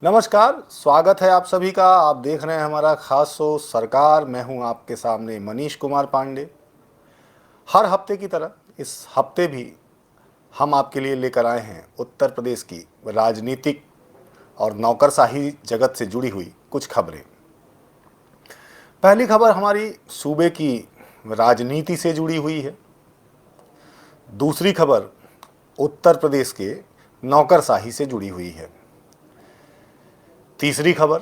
नमस्कार, स्वागत है आप सभी का। आप देख रहे हैं हमारा खास शो सरकार। मैं हूं आपके सामने मनीष कुमार पांडे। हर हफ्ते की तरह इस हफ्ते भी हम आपके लिए लेकर आए हैं उत्तर प्रदेश की राजनीतिक और नौकरशाही जगत से जुड़ी हुई कुछ खबरें। पहली खबर हमारी सूबे की राजनीति से जुड़ी हुई है। दूसरी खबर उत्तर प्रदेश के नौकरशाही से जुड़ी हुई है। तीसरी खबर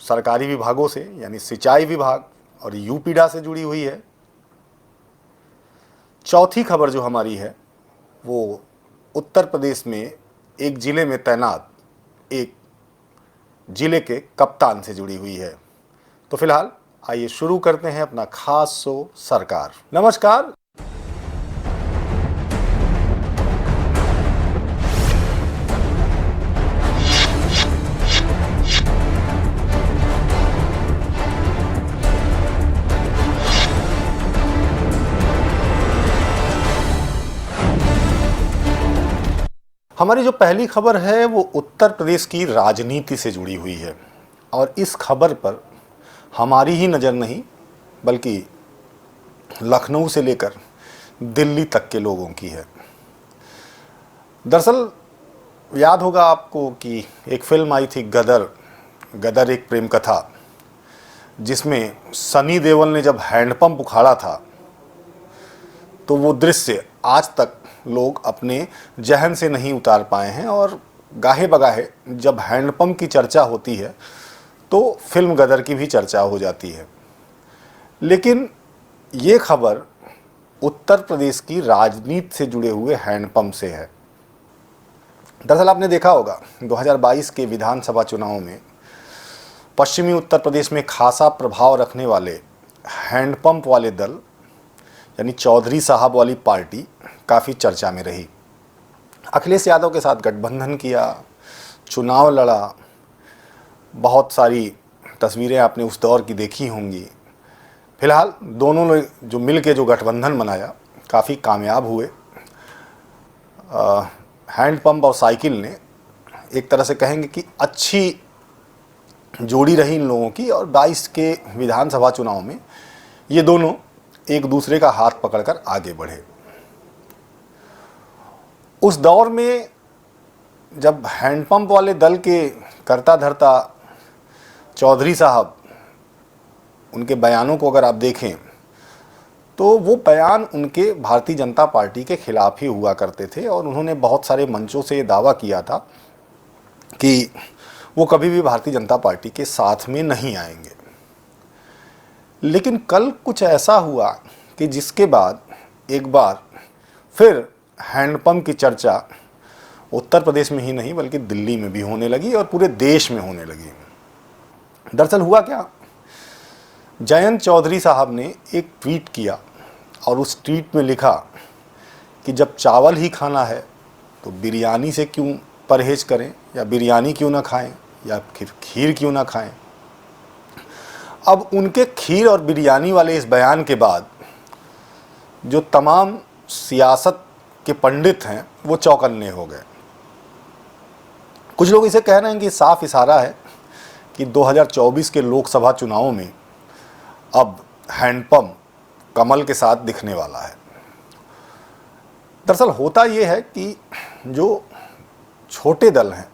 सरकारी विभागों से यानी सिंचाई विभाग और यूपीडा से जुड़ी हुई है। चौथी खबर जो हमारी है वो उत्तर प्रदेश में एक ज़िले में तैनात एक ज़िले के कप्तान से जुड़ी हुई है। तो फिलहाल आइए शुरू करते हैं अपना खास शो सरकार। नमस्कार। हमारी जो पहली खबर है वो उत्तर प्रदेश की राजनीति से जुड़ी हुई है और इस खबर पर हमारी ही नज़र नहीं बल्कि लखनऊ से लेकर दिल्ली तक के लोगों की है। दरअसल याद होगा आपको कि एक फिल्म आई थी गदर। गदर एक प्रेम कथा जिसमें सनी देओल ने जब हैंडपंप उखाड़ा था तो वो दृश्य आज तक लोग अपने जहन से नहीं उतार पाए हैं। और गाहे बगाहे जब हैंडपंप की चर्चा होती है तो फिल्म गदर की भी चर्चा हो जाती है। लेकिन ये खबर उत्तर प्रदेश की राजनीति से जुड़े हुए हैंडपंप से है। दरअसल आपने देखा होगा 2022 के विधानसभा चुनाव में पश्चिमी उत्तर प्रदेश में खासा प्रभाव रखने वाले हैंडपंप वाले दल यानी चौधरी साहब वाली पार्टी काफ़ी चर्चा में रही। अखिलेश यादव के साथ गठबंधन किया, चुनाव लड़ा। बहुत सारी तस्वीरें आपने उस दौर की देखी होंगी। फिलहाल दोनों ने जो मिल के जो गठबंधन बनाया काफ़ी कामयाब हुए। हैंडपंप और साइकिल ने एक तरह से कहेंगे कि अच्छी जोड़ी रही इन लोगों की और 22 के विधानसभा चुनाव में ये दोनों एक दूसरे का हाथ पकड़कर आगे बढ़े। उस दौर में जब हैंडपंप वाले दल के करता धरता चौधरी साहब, उनके बयानों को अगर आप देखें तो वो बयान उनके भारतीय जनता पार्टी के खिलाफ ही हुआ करते थे और उन्होंने बहुत सारे मंचों से दावा किया था कि वो कभी भी भारतीय जनता पार्टी के साथ में नहीं आएंगे। लेकिन कल कुछ ऐसा हुआ कि जिसके बाद एक बार फिर हैंडपंप की चर्चा उत्तर प्रदेश में ही नहीं बल्कि दिल्ली में भी होने लगी और पूरे देश में होने लगी। दरअसल हुआ क्या, जयंत चौधरी साहब ने एक ट्वीट किया और उस ट्वीट में लिखा कि जब चावल ही खाना है तो बिरयानी से क्यों परहेज करें, या बिरयानी क्यों ना खाएं, या फिर खीर क्यों ना खाएं। अब उनके खीर और बिरयानी वाले इस बयान के बाद जो तमाम सियासत के पंडित हैं वो चौकन्ने हो गए। कुछ लोग इसे कह रहे हैं कि साफ इशारा है कि 2024 के लोकसभा चुनावों में अब हैंडपंप कमल के साथ दिखने वाला है। दरअसल होता ये है कि जो छोटे दल हैं,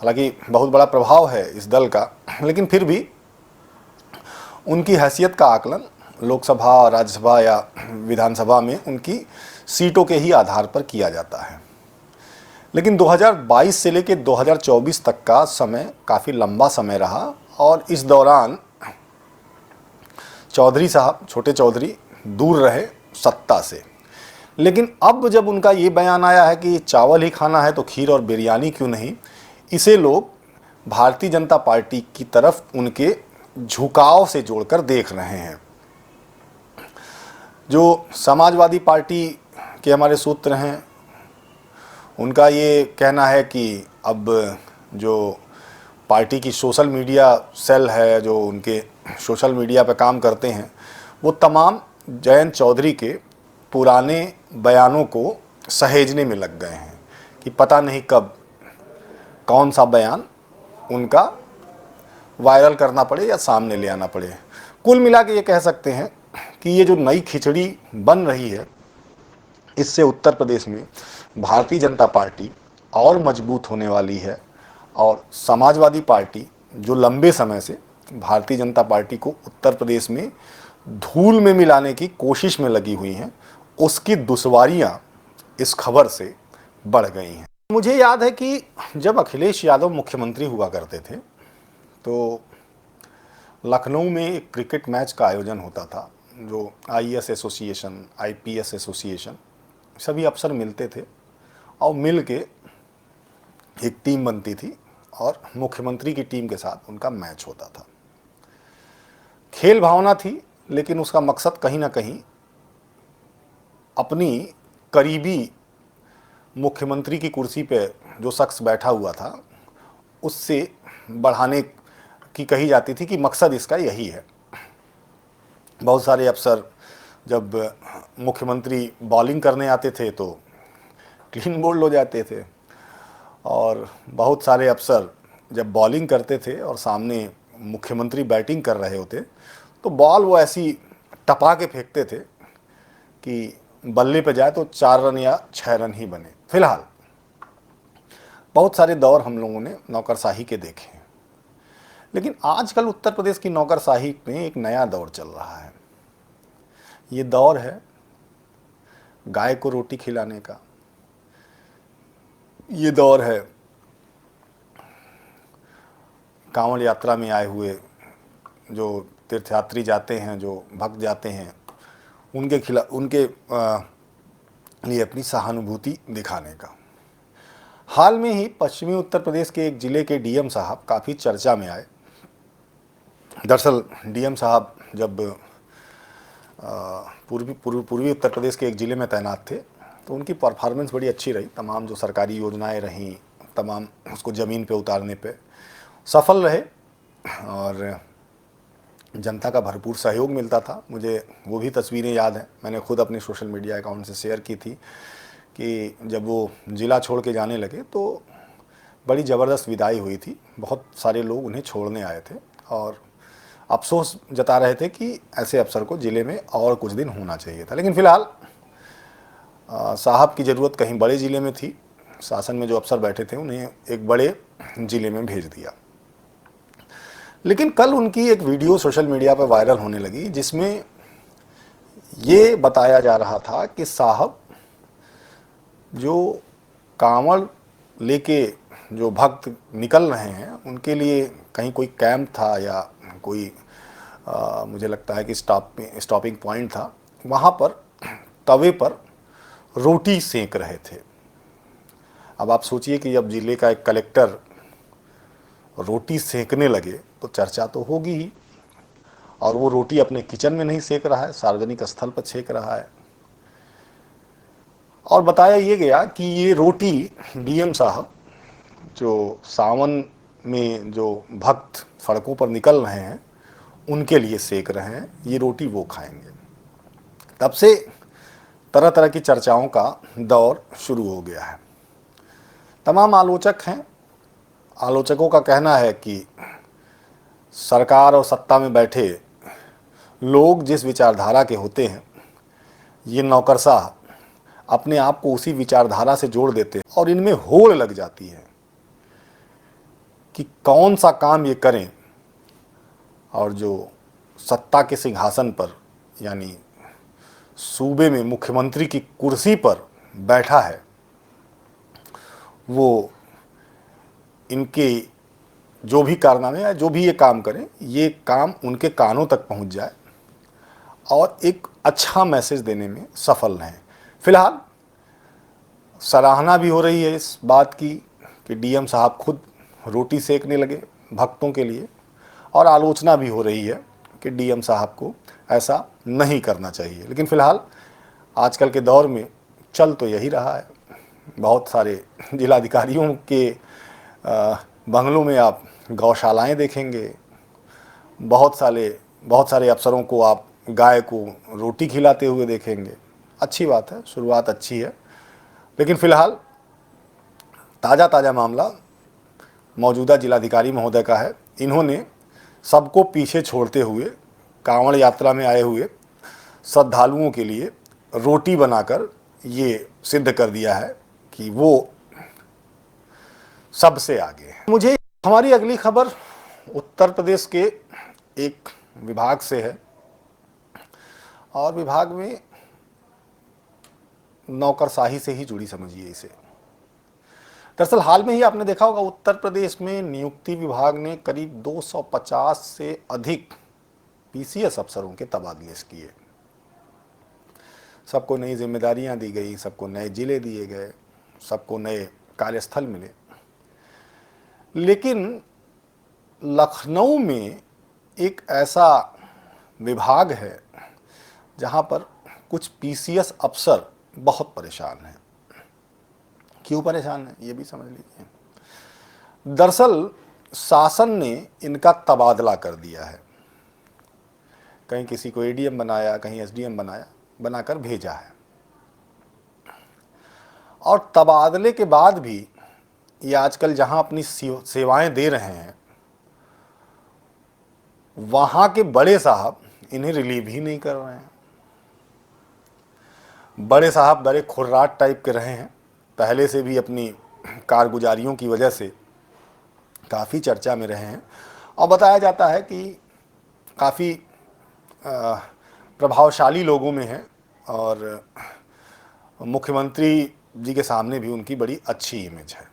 हालांकि बहुत बड़ा प्रभाव है इस दल का, लेकिन फिर भी उनकी हैसियत का आकलन लोकसभा, राज्यसभा या विधानसभा में उनकी सीटों के ही आधार पर किया जाता है। लेकिन 2022 से लेकर 2024 तक का समय काफ़ी लंबा समय रहा और इस दौरान चौधरी साहब, छोटे चौधरी, दूर रहे सत्ता से। लेकिन अब जब उनका ये बयान आया है कि चावल ही खाना है तो खीर और बिरयानी क्यों नहीं, इसे लोग भारतीय जनता पार्टी की तरफ उनके झुकाव से जोड़कर देख रहे हैं। जो समाजवादी पार्टी के हमारे सूत्र हैं उनका ये कहना है कि अब जो पार्टी की सोशल मीडिया सेल है, जो उनके सोशल मीडिया पर काम करते हैं, वो तमाम जयंत चौधरी के पुराने बयानों को सहेजने में लग गए हैं कि पता नहीं कब कौन सा बयान उनका वायरल करना पड़े या सामने ले आना पड़े। कुल मिला के ये कह सकते हैं कि ये जो नई खिचड़ी बन रही है, इससे उत्तर प्रदेश में भारतीय जनता पार्टी और मजबूत होने वाली है, और समाजवादी पार्टी जो लंबे समय से भारतीय जनता पार्टी को उत्तर प्रदेश में धूल में मिलाने की कोशिश में लगी हुई हैं, उसकी दुश्वारियां इस खबर से बढ़ गई हैं। मुझे याद है कि जब अखिलेश यादव मुख्यमंत्री हुआ करते थे तो लखनऊ में एक क्रिकेट मैच का आयोजन होता था, जो आईएएस एसोसिएशन, आईपीएस एसोसिएशन सभी अफसर मिलते थे और मिल के एक टीम बनती थी और मुख्यमंत्री की टीम के साथ उनका मैच होता था। खेल भावना थी, लेकिन उसका मकसद कहीं ना कहीं अपनी करीबी मुख्यमंत्री की कुर्सी पे जो शख्स बैठा हुआ था उससे बढ़ाने की कही जाती थी कि मकसद इसका यही है। बहुत सारे अफसर जब मुख्यमंत्री बॉलिंग करने आते थे तो क्लीन बोल्ड हो जाते थे, और बहुत सारे अफसर जब बॉलिंग करते थे और सामने मुख्यमंत्री बैटिंग कर रहे होते तो बॉल वो ऐसी टपा के फेंकते थे कि बल्ले पे जाए तो 4 रन या 6 रन ही बने। फिलहाल बहुत सारे दौर हम लोगों ने नौकरशाही के देखे हैं, लेकिन आजकल उत्तर प्रदेश की नौकरशाही में एक नया दौर चल रहा है। ये दौर है गाय को रोटी खिलाने का। ये दौर है कांवड़ यात्रा में आए हुए जो तीर्थयात्री जाते हैं, जो भक्त जाते हैं, उनके लिए अपनी सहानुभूति दिखाने का। हाल में ही पश्चिमी उत्तर प्रदेश के एक ज़िले के डीएम साहब काफ़ी चर्चा में आए। दरअसल डीएम साहब जब पूर्वी उत्तर प्रदेश के एक ज़िले में तैनात थे तो उनकी परफॉर्मेंस बड़ी अच्छी रही। तमाम जो सरकारी योजनाएं रहीं, तमाम उसको ज़मीन पे उतारने पे सफल रहे और जनता का भरपूर सहयोग मिलता था। मुझे वो भी तस्वीरें याद हैं, मैंने खुद अपने सोशल मीडिया अकाउंट से शेयर की थी कि जब वो ज़िला छोड़ के जाने लगे तो बड़ी ज़बरदस्त विदाई हुई थी। बहुत सारे लोग उन्हें छोड़ने आए थे और अफसोस जता रहे थे कि ऐसे अफसर को ज़िले में और कुछ दिन होना चाहिए था। लेकिन फ़िलहाल साहब की ज़रूरत कहीं बड़े ज़िले में थी। शासन में जो अफसर बैठे थे उन्हें एक बड़े ज़िले में भेज दिया। लेकिन कल उनकी एक वीडियो सोशल मीडिया पर वायरल होने लगी जिसमें ये बताया जा रहा था कि साहब जो कांवड़ लेके जो भक्त निकल रहे हैं उनके लिए कहीं कोई कैंप था या कोई मुझे लगता है कि स्टॉपिंग पॉइंट था, वहाँ पर तवे पर रोटी सेंक रहे थे। अब आप सोचिए कि जब ज़िले का एक कलेक्टर रोटी सेंकने लगे तो चर्चा तो होगी ही, और वो रोटी अपने किचन में नहीं सेंक रहा है, सार्वजनिक स्थल पर सेंक रहा है। और बताया ये गया कि ये रोटी डीएम साहब जो सावन में जो भक्त सड़कों पर निकल रहे हैं उनके लिए सेक रहे हैं, ये रोटी वो खाएंगे। तब से तरह तरह की चर्चाओं का दौर शुरू हो गया है। तमाम आलोचक हैं, आलोचकों का कहना है कि सरकार और सत्ता में बैठे लोग जिस विचारधारा के होते हैं, ये नौकरशाह अपने आप को उसी विचारधारा से जोड़ देते हैं और इनमें होड़ लग जाती है कि कौन सा काम ये करें। और जो सत्ता के सिंहासन पर यानी सूबे में मुख्यमंत्री की कुर्सी पर बैठा है, वो इनके जो भी कारनामे या जो भी ये काम करें, ये काम उनके कानों तक पहुंच जाए और एक अच्छा मैसेज देने में सफल रहें। फिलहाल सराहना भी हो रही है इस बात की कि डीएम साहब खुद रोटी सेकने लगे भक्तों के लिए, और आलोचना भी हो रही है कि डीएम साहब को ऐसा नहीं करना चाहिए। लेकिन फ़िलहाल आजकल के दौर में चल तो यही रहा है। बहुत सारे जिलाधिकारियों के बंगलों में आप गौशालाएं देखेंगे, बहुत सारे अफसरों को आप गाय को रोटी खिलाते हुए देखेंगे। अच्छी बात है, शुरुआत अच्छी है। लेकिन फ़िलहाल ताज़ा मामला मौजूदा जिलाधिकारी महोदय का है। इन्होंने सबको पीछे छोड़ते हुए कांवड़ यात्रा में आए हुए श्रद्धालुओं के लिए रोटी बनाकर ये सिद्ध कर दिया है कि वो सबसे आगे है। मुझे हमारी अगली खबर उत्तर प्रदेश के एक विभाग से है और विभाग में नौकरशाही से ही जुड़ी समझिए इसे। दरअसल हाल में ही आपने देखा होगा उत्तर प्रदेश में नियुक्ति विभाग ने करीब 250 से अधिक पीसीएस अफसरों के तबादले किए। सबको नई जिम्मेदारियां दी गई, सबको नए जिले दिए गए, सबको नए कार्यस्थल मिले। लेकिन लखनऊ में एक ऐसा विभाग है जहां पर कुछ पीसीएस अफसर बहुत परेशान हैं। क्यों परेशान हैं ये भी समझ लीजिए। दरअसल शासन ने इनका तबादला कर दिया है। कहीं किसी को एडीएम बनाया, कहीं एसडीएम बनाया, बनाकर भेजा है। और तबादले के बाद भी ये आजकल जहां अपनी सेवाएं दे रहे हैं वहां के बड़े साहब इन्हें रिलीव ही नहीं कर रहे हैं। बड़े साहब बड़े खुर्राट टाइप के रहे हैं, पहले से भी अपनी कारगुजारियों की वजह से काफ़ी चर्चा में रहे हैं और बताया जाता है कि काफ़ी प्रभावशाली लोगों में है और मुख्यमंत्री जी के सामने भी उनकी बड़ी अच्छी इमेज है।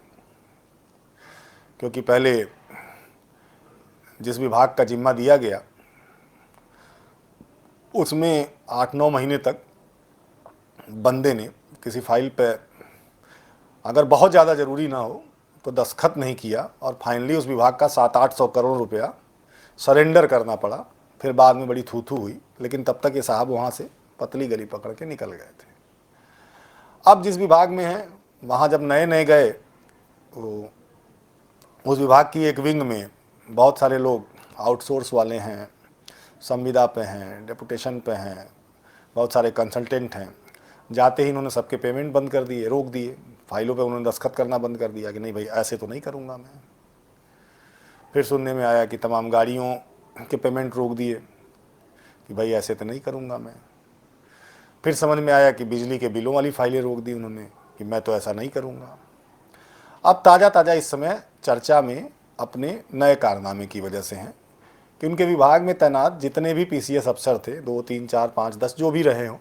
क्योंकि पहले जिस विभाग का जिम्मा दिया गया उसमें 8-9 महीने तक बंदे ने किसी फाइल पे अगर बहुत ज़्यादा ज़रूरी ना हो तो दस्तखत नहीं किया और फाइनली उस विभाग का 700-800 करोड़ रुपया सरेंडर करना पड़ा। फिर बाद में बड़ी थू-थू हुई, लेकिन तब तक ये साहब वहाँ से पतली गली पकड़ के निकल गए थे। अब जिस विभाग में हैं वहाँ जब नए नए गए तो उस विभाग की एक विंग में बहुत सारे लोग आउटसोर्स वाले हैं, संविदा पे हैं, डेपुटेशन पे हैं, बहुत सारे कंसल्टेंट हैं। जाते ही इन्होंने सबके पेमेंट बंद कर दिए, रोक दिए। फाइलों पे उन्होंने दस्तखत करना बंद कर दिया कि नहीं भाई ऐसे तो नहीं करूँगा मैं। फिर सुनने में आया कि तमाम गाड़ियों के पेमेंट रोक दिए कि भाई ऐसे तो नहीं करूँगा मैं। फिर समझ में आया कि बिजली के बिलों वाली फाइलें रोक दी उन्होंने कि मैं तो ऐसा नहीं करूँगा। अब ताज़ा ताज़ा इस समय चर्चा में अपने नए कारनामे की वजह से हैं कि उनके विभाग में तैनात जितने भी पीसीएस अफसर थे, 2, 3, 4, 5, 10 जो भी रहे हों,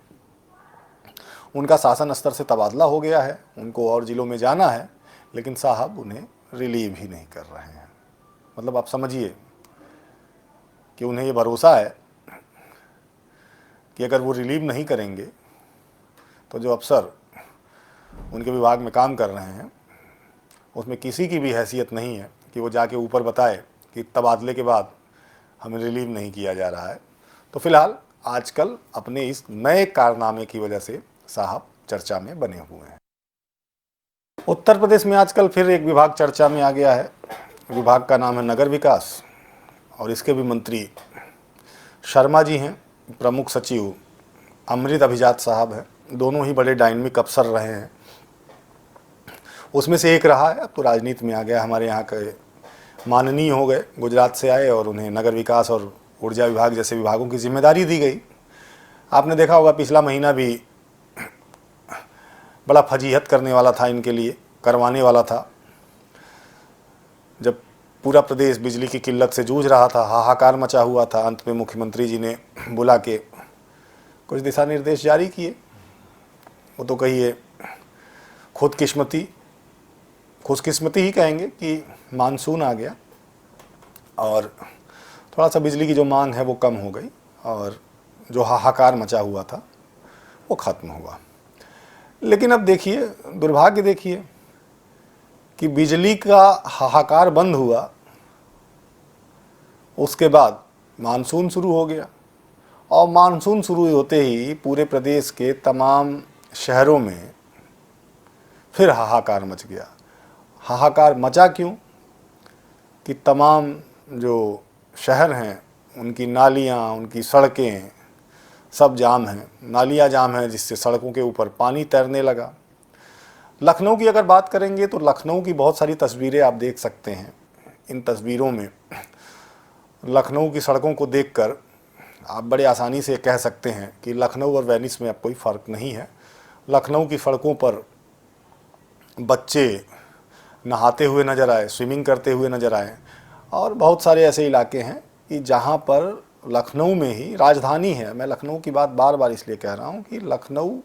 उनका शासन स्तर से तबादला हो गया है। उनको और ज़िलों में जाना है, लेकिन साहब उन्हें रिलीव ही नहीं कर रहे हैं। मतलब आप समझिए कि उन्हें ये भरोसा है कि अगर वो रिलीव नहीं करेंगे तो जो अफसर उनके विभाग में काम कर रहे हैं उसमें किसी की भी हैसियत नहीं है कि वो जाके ऊपर बताए कि तबादले के बाद हमें रिलीव नहीं किया जा रहा है। तो फिलहाल आजकल अपने इस नए कारनामे की वजह से साहब चर्चा में बने हुए हैं। उत्तर प्रदेश में आजकल फिर एक विभाग चर्चा में आ गया है। विभाग का नाम है नगर विकास और इसके भी मंत्री शर्मा जी हैं, प्रमुख सचिव अमृत अभिजात साहब हैं। दोनों ही बड़े डायनामिक अफसर रहे हैं। उसमें से एक रहा है, अब तो राजनीति में आ गया। हमारे यहाँ के माननीय हो गए, गुजरात से आए और उन्हें नगर विकास और ऊर्जा विभाग जैसे विभागों की जिम्मेदारी दी गई। आपने देखा होगा पिछला महीना भी बड़ा फजीहत करने वाला था, इनके लिए करवाने वाला था। जब पूरा प्रदेश बिजली की किल्लत से जूझ रहा था, हाहाकार मचा हुआ था, अंत में मुख्यमंत्री जी ने बुला के कुछ दिशा निर्देश जारी किए। वो तो कहिए खुशकिस्मती ही कहेंगे कि मानसून आ गया और थोड़ा सा बिजली की जो मांग है वो कम हो गई और जो हाहाकार मचा हुआ था वो ख़त्म हुआ। लेकिन अब देखिए, दुर्भाग्य देखिए कि बिजली का हाहाकार बंद हुआ, उसके बाद मानसून शुरू हो गया और मानसून शुरू होते ही पूरे प्रदेश के तमाम शहरों में फिर हाहाकार मच गया। हाहाकार मचा क्यों कि तमाम जो शहर हैं उनकी नालियाँ, उनकी सड़कें सब जाम हैं। नालियाँ जाम हैं जिससे सड़कों के ऊपर पानी तैरने लगा। लखनऊ की अगर बात करेंगे तो लखनऊ की बहुत सारी तस्वीरें आप देख सकते हैं इन तस्वीरों में लखनऊ की सड़कों को देखकर आप बड़े आसानी से कह सकते हैं कि लखनऊ और वेनिस में अब कोई फ़र्क नहीं है। लखनऊ की सड़कों पर बच्चे नहाते हुए नज़र आए, स्विमिंग करते हुए नज़र आए, और बहुत सारे ऐसे इलाके हैं कि जहाँ पर लखनऊ में ही, राजधानी है, मैं लखनऊ की बात बार बार इसलिए कह रहा हूँ कि लखनऊ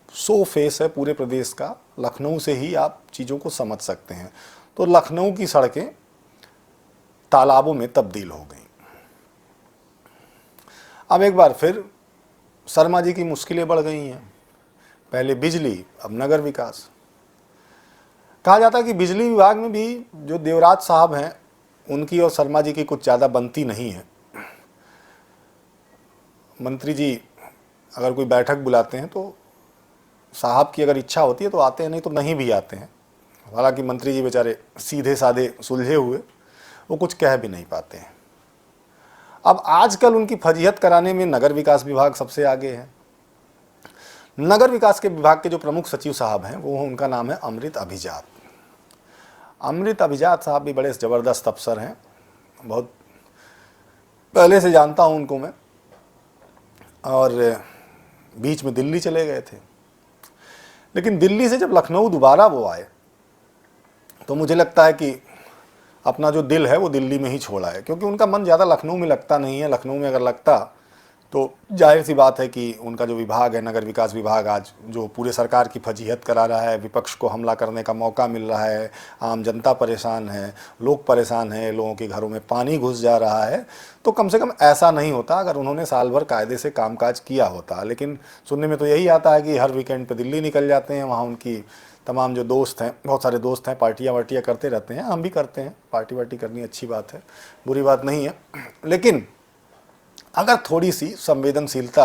सो फेस है पूरे प्रदेश का, लखनऊ से ही आप चीज़ों को समझ सकते हैं। तो लखनऊ की सड़कें तालाबों में तब्दील हो गई। अब एक बार फिर शर्मा जी की मुश्किलें बढ़ गई हैं। पहले बिजली, अब नगर विकास। कहा जाता है कि बिजली विभाग में भी जो देवराज साहब हैं उनकी और शर्मा जी की कुछ ज़्यादा बनती नहीं है। मंत्री जी अगर कोई बैठक बुलाते हैं तो साहब की अगर इच्छा होती है तो आते हैं, नहीं तो नहीं भी आते हैं। हालांकि मंत्री जी बेचारे सीधे साधे सुलझे हुए, वो कुछ कह भी नहीं पाते हैं। अब आजकल उनकी फजीहत कराने में नगर विकास विभाग सबसे आगे है। नगर विकास के विभाग के जो प्रमुख सचिव साहब हैं वो, उनका नाम है अमृत अभिजात। अमृत अभिजात साहब भी बड़े ज़बरदस्त अफसर हैं, बहुत पहले से जानता हूं उनको मैं, और बीच में दिल्ली चले गए थे। लेकिन दिल्ली से जब लखनऊ दोबारा वो आए तो मुझे लगता है कि अपना जो दिल है वो दिल्ली में ही छोड़ा है, क्योंकि उनका मन ज़्यादा लखनऊ में लगता नहीं है। लखनऊ में अगर लगता तो जाहिर सी बात है कि उनका जो विभाग है, नगर विकास विभाग, आज जो पूरे सरकार की फजीहत करा रहा है, विपक्ष को हमला करने का मौका मिल रहा है, आम जनता परेशान है, लोग परेशान हैं, लोगों के घरों में पानी घुस जा रहा है, तो कम से कम ऐसा नहीं होता अगर उन्होंने साल भर कायदे से कामकाज किया होता। लेकिन सुनने में तो यही आता है कि हर वीकेंड पर दिल्ली निकल जाते हैं, वहाँ उनकी तमाम जो दोस्त हैं, बहुत सारे दोस्त हैं, पार्टियाँ वार्टियाँ करते रहते हैं। हम भी करते हैं, पार्टी वार्टी करनी अच्छी बात है, बुरी बात नहीं है। लेकिन अगर थोड़ी सी संवेदनशीलता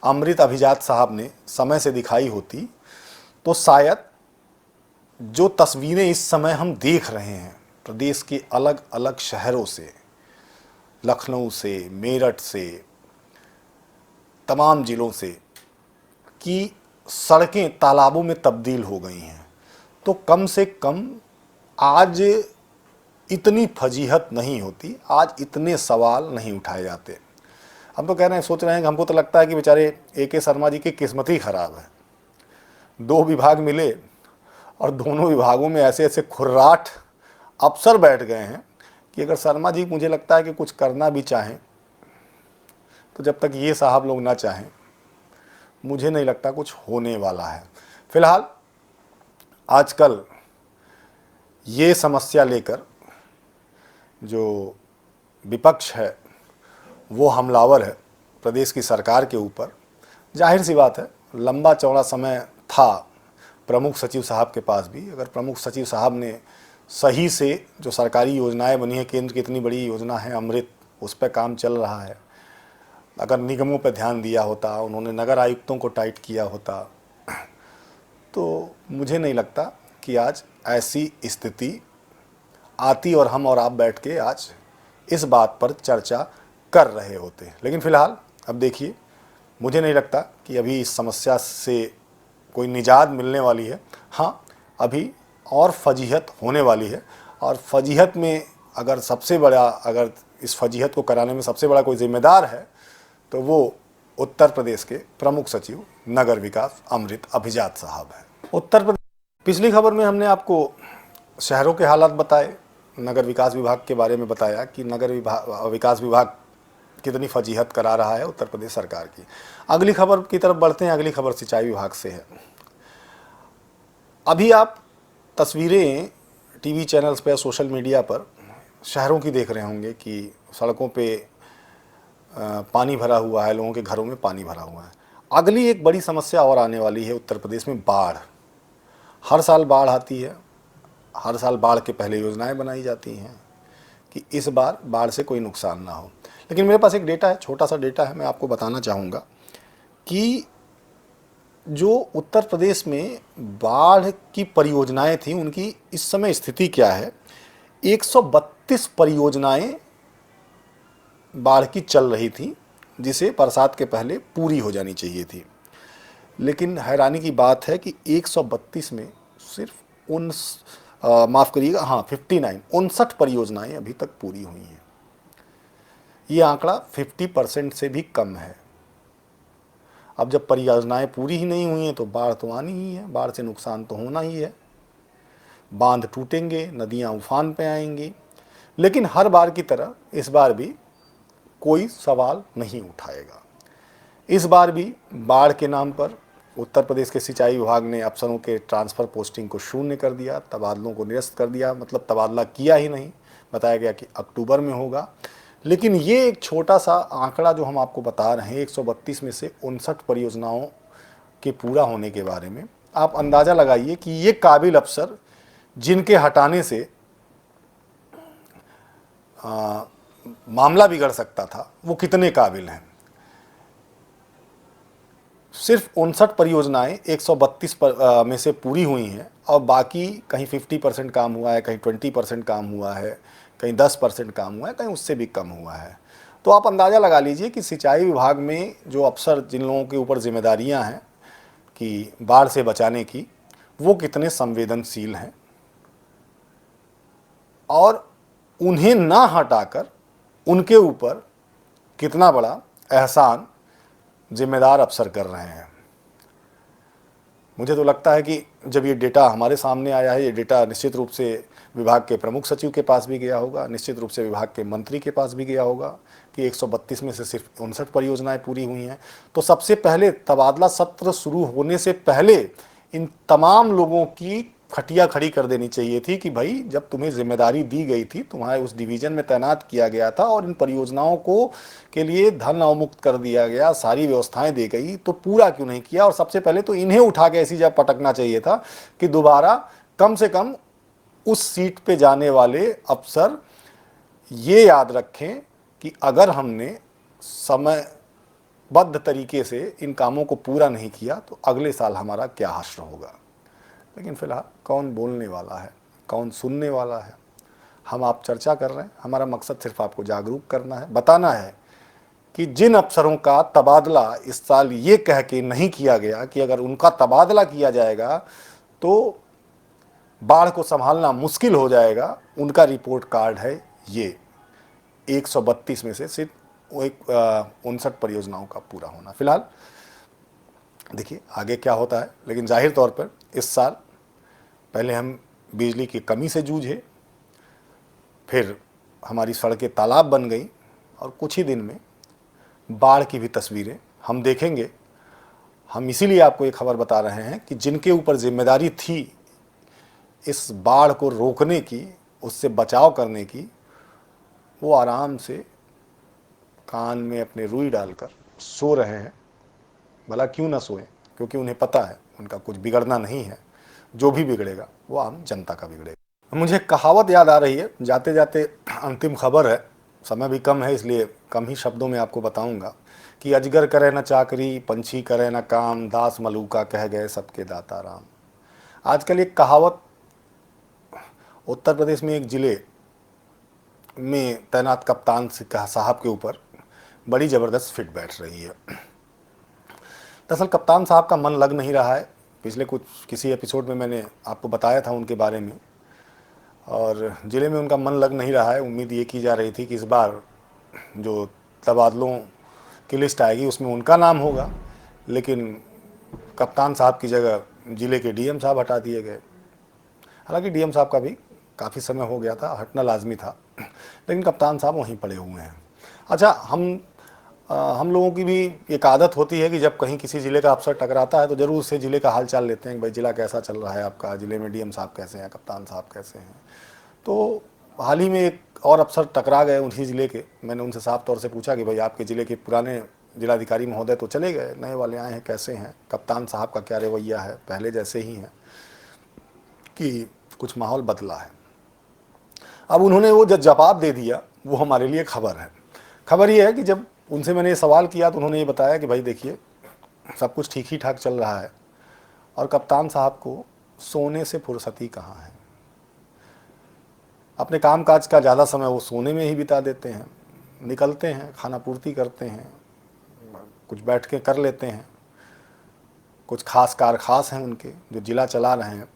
अमृत अभिजात साहब ने समय से दिखाई होती तो शायद जो तस्वीरें इस समय हम देख रहे हैं प्रदेश के अलग अलग शहरों से, लखनऊ से, मेरठ से, तमाम ज़िलों से, कि सड़कें तालाबों में तब्दील हो गई हैं, तो कम से कम आज इतनी फजीहत नहीं होती, आज इतने सवाल नहीं उठाए जाते। हम तो कह रहे हैं, सोच रहे हैं कि हमको तो लगता है कि बेचारे A.K. शर्मा जी की किस्मत ही ख़राब है। 2 विभाग मिले और दोनों विभागों में ऐसे ऐसे खुर्राट अफसर बैठ गए हैं कि अगर शर्मा जी, मुझे लगता है कि कुछ करना भी चाहें तो जब तक ये साहब लोग ना चाहें मुझे नहीं लगता कुछ होने वाला है। फिलहाल आजकल ये समस्या लेकर जो विपक्ष है वो हमलावर है प्रदेश की सरकार के ऊपर। जाहिर सी बात है, लंबा चौड़ा समय था प्रमुख सचिव साहब के पास भी। अगर प्रमुख सचिव साहब ने सही से जो सरकारी योजनाएं बनी है, केंद्र की इतनी बड़ी योजना है अमृत, उस पर काम चल रहा है, अगर निगमों पर ध्यान दिया होता, उन्होंने नगर आयुक्तों को टाइट किया होता, तो मुझे नहीं लगता कि आज ऐसी स्थिति आती और हम और आप बैठ के आज इस बात पर चर्चा कर रहे होते। लेकिन फ़िलहाल अब देखिए, मुझे नहीं लगता कि अभी इस समस्या से कोई निजात मिलने वाली है। हाँ, अभी और फजीहत होने वाली है, और फजीहत में अगर सबसे बड़ा, अगर इस फजीहत को कराने में सबसे बड़ा कोई ज़िम्मेदार है तो वो उत्तर प्रदेश के प्रमुख सचिव नगर विकास अमृत अभिजात साहब हैं। उत्तर प्रदेश, पिछली खबर में हमने आपको शहरों के हालात बताए, नगर विकास विभाग के बारे में बताया कि नगर विकास विभाग कितनी फजीहत करा रहा है उत्तर प्रदेश सरकार की। अगली खबर की तरफ बढ़ते हैं। अगली खबर सिंचाई विभाग से है। अभी आप तस्वीरें टीवी चैनल्स पर, सोशल मीडिया पर शहरों की देख रहे होंगे कि सड़कों पे पानी भरा हुआ है, लोगों के घरों में पानी भरा हुआ है। अगली एक बड़ी समस्या और आने वाली है उत्तर प्रदेश में, बाढ़। हर साल बाढ़ आती है, हर साल बाढ़ के पहले योजनाएं बनाई जाती हैं कि इस बार बाढ़ से कोई नुकसान ना हो। लेकिन मेरे पास एक डेटा है, छोटा सा डेटा है, मैं आपको बताना चाहूँगा कि जो उत्तर प्रदेश में बाढ़ की परियोजनाएं थी उनकी इस समय स्थिति क्या है। 132 परियोजनाएं बाढ़ की चल रही थी, जिसे बरसात के पहले पूरी हो जानी चाहिए थी। लेकिन हैरानी की बात है कि 132 में सिर्फ माफ़ करिएगा, हाँ 59, 59 परियोजनाएं अभी तक पूरी हुई हैं। ये आंकड़ा 50% से भी कम है। अब जब परियोजनाएं पूरी ही नहीं हुई हैं तो बाढ़ तो आनी ही है, बाढ़ से नुकसान तो होना ही है, बांध टूटेंगे, नदियां उफान पे आएंगी। लेकिन हर बार की तरह इस बार भी कोई सवाल नहीं उठाएगा। इस बार भी बाढ़ के नाम पर उत्तर प्रदेश के सिंचाई विभाग ने अफसरों के ट्रांसफ़र पोस्टिंग को शून्य कर दिया, तबादलों को निरस्त कर दिया, मतलब तबादला किया ही नहीं। बताया गया कि अक्टूबर में होगा। लेकिन ये एक छोटा सा आंकड़ा जो हम आपको बता रहे हैं, 132 में से 59 परियोजनाओं के पूरा होने के बारे में, आप अंदाज़ा लगाइए कि ये काबिल अफसर जिनके हटाने से मामला बिगड़ सकता था, वो कितने काबिल हैं। सिर्फ 59 परियोजनाएं 132 में से पूरी हुई हैं और बाकी कहीं 50% काम हुआ है, कहीं 20% काम हुआ है, कहीं 10% काम हुआ है, कहीं उससे भी कम हुआ है। तो आप अंदाज़ा लगा लीजिए कि सिंचाई विभाग में जो अफसर, जिन लोगों के ऊपर जिम्मेदारियां हैं कि बाढ़ से बचाने की, वो कितने संवेदनशील हैं और उन्हें ना हटाकर उनके ऊपर कितना बड़ा एहसान जिम्मेदार अफसर कर रहे हैं। मुझे तो लगता है कि जब ये डेटा हमारे सामने आया है, ये डेटा निश्चित रूप से विभाग के प्रमुख सचिव के पास भी गया होगा, निश्चित रूप से विभाग के मंत्री के पास भी गया होगा कि 132 में से सिर्फ 59 परियोजनाएं पूरी हुई हैं। तो सबसे पहले तबादला सत्र शुरू होने से पहले इन तमाम लोगों की खटिया खड़ी कर देनी चाहिए थी कि भाई, जब तुम्हें जिम्मेदारी दी गई थी, तुम्हारे उस डिवीजन में तैनात किया गया था और इन परियोजनाओं को के लिए धन अवमुक्त कर दिया गया, सारी व्यवस्थाएं दी गई, तो पूरा क्यों नहीं किया। और सबसे पहले तो इन्हें उठा के ऐसी जगह पटकना चाहिए था कि दोबारा कम से कम उस सीट पे जाने वाले अफसर ये याद रखें कि अगर हमने समयबद्ध तरीके से इन कामों को पूरा नहीं किया तो अगले साल हमारा क्या हश्र होगा। लेकिन फिलहाल कौन बोलने वाला है, कौन सुनने वाला है। हम आप चर्चा कर रहे हैं, हमारा मकसद सिर्फ आपको जागरूक करना है, बताना है कि जिन अफसरों का तबादला इस साल ये कह के नहीं किया गया कि अगर उनका तबादला किया जाएगा तो बाढ़ को संभालना मुश्किल हो जाएगा, उनका रिपोर्ट कार्ड है ये 132 में से सिर्फ 59 परियोजनाओं का पूरा होना। फिलहाल देखिए आगे क्या होता है, लेकिन जाहिर तौर पर इस साल पहले हम बिजली की कमी से जूझे, फिर हमारी सड़कें तालाब बन गई और कुछ ही दिन में बाढ़ की भी तस्वीरें हम देखेंगे। हम इसीलिए आपको ये खबर बता रहे हैं कि जिनके ऊपर जिम्मेदारी थी इस बाढ़ को रोकने की, उससे बचाव करने की, वो आराम से कान में अपने रुई डालकर सो रहे हैं। भला क्यों ना सोएं, क्योंकि उन्हें पता है उनका कुछ बिगड़ना नहीं है, जो भी बिगड़ेगा वो आम जनता का बिगड़ेगा। मुझे कहावत याद आ रही है, जाते जाते अंतिम खबर है, समय भी कम है इसलिए कम ही शब्दों में आपको बताऊंगा कि अजगर करे न चाकरी, पंछी करे न काम, दास मलूका कह गए सबके दाता राम। आजकल एक कहावत उत्तर प्रदेश में एक ज़िले में तैनात कप्तान साहब के ऊपर बड़ी ज़बरदस्त फिट बैठ रही है। दरअसल कप्तान साहब का मन लग नहीं रहा है। पिछले किसी एपिसोड में मैंने आपको बताया था उनके बारे में, और ज़िले में उनका मन लग नहीं रहा है। उम्मीद ये की जा रही थी कि इस बार जो तबादलों की लिस्ट आएगी उसमें उनका नाम होगा, लेकिन कप्तान साहब की जगह ज़िले के डीएम साहब हटा दिए गए। हालांकि डीएम साहब का भी काफ़ी समय हो गया था, हटना लाजमी था, लेकिन कप्तान साहब वहीं पड़े हुए हैं। अच्छा, हम लोगों की भी एक आदत होती है कि जब कहीं किसी ज़िले का अफसर टकराता है तो ज़रूर उससे ज़िले का हाल चाल लेते हैं कि भाई ज़िला कैसा चल रहा है आपका, ज़िले में डीएम साहब कैसे हैं, कप्तान साहब कैसे हैं। तो हाल ही में एक और अफसर टकरा गए उन्हीं ज़िले के। मैंने उनसे साफ तौर से पूछा कि भाई आपके ज़िले के पुराने जिलाधिकारी महोदय तो चले गए, नए वाले आए हैं, कैसे हैं, कप्तान साहब का क्या रवैया है, पहले जैसे ही हैं कि कुछ माहौल बदला है। अब उन्होंने वो जब जवाब दे दिया वो हमारे लिए खबर है। खबर ये है कि जब उनसे मैंने ये सवाल किया तो उन्होंने ये बताया कि भाई देखिए सब कुछ ठीक ही ठाक चल रहा है और कप्तान साहब को सोने से फुर्सती कहाँ है। अपने काम काज का ज़्यादा समय वो सोने में ही बिता देते हैं, निकलते हैं, खाना पूर्ति करते हैं, कुछ बैठ के कर लेते हैं, कुछ खास कार खास हैं उनके जो ज़िला चला रहे हैं।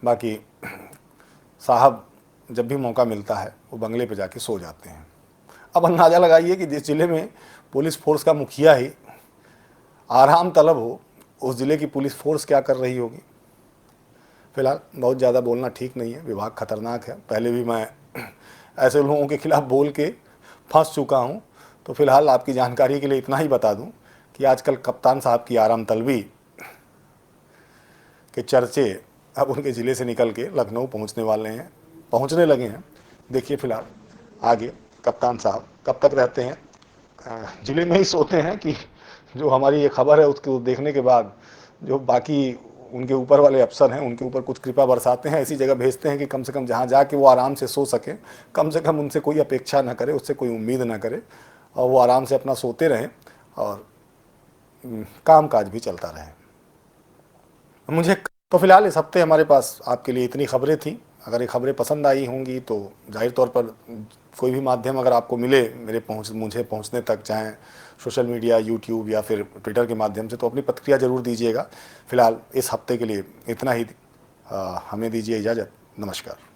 बाकी साहब जब भी मौका मिलता है वो बंगले पे जाके सो जाते हैं। अब अंदाज़ा लगाइए कि जिस ज़िले में पुलिस फोर्स का मुखिया ही आराम तलब हो, उस ज़िले की पुलिस फोर्स क्या कर रही होगी। फिलहाल बहुत ज़्यादा बोलना ठीक नहीं है, विभाग खतरनाक है। पहले भी मैं ऐसे लोगों के खिलाफ बोल के फंस चुका हूँ। तो फिलहाल आपकी जानकारी के लिए इतना ही बता दूँ कि आजकल कप्तान साहब की आराम तलबी के चर्चे अब उनके ज़िले से निकल के लखनऊ पहुँचने लगे हैं। देखिए फिलहाल आगे कप्तान साहब कब तक रहते हैं, ज़िले में ही सोते हैं कि जो हमारी ये खबर है उसको देखने के बाद जो बाकी उनके ऊपर वाले अफसर हैं उनके ऊपर कुछ कृपा बरसाते हैं, ऐसी जगह भेजते हैं कि कम से कम जहाँ जाके वो आराम से सो सकें, कम से कम उनसे कोई अपेक्षा ना करे, उससे कोई उम्मीद ना करे, और वो आराम से अपना सोते रहें और काम काज भी चलता रहे। मुझे तो फिलहाल इस हफ्ते हमारे पास आपके लिए इतनी खबरें थी। अगर ये खबरें पसंद आई होंगी तो जाहिर तौर पर कोई भी माध्यम अगर आपको मिले मुझे पहुंचने तक, चाहे सोशल मीडिया, यूट्यूब या फिर ट्विटर के माध्यम से, तो अपनी प्रतिक्रिया ज़रूर दीजिएगा। फिलहाल इस हफ्ते के लिए इतना ही। हमें दीजिए इजाज़त। नमस्कार।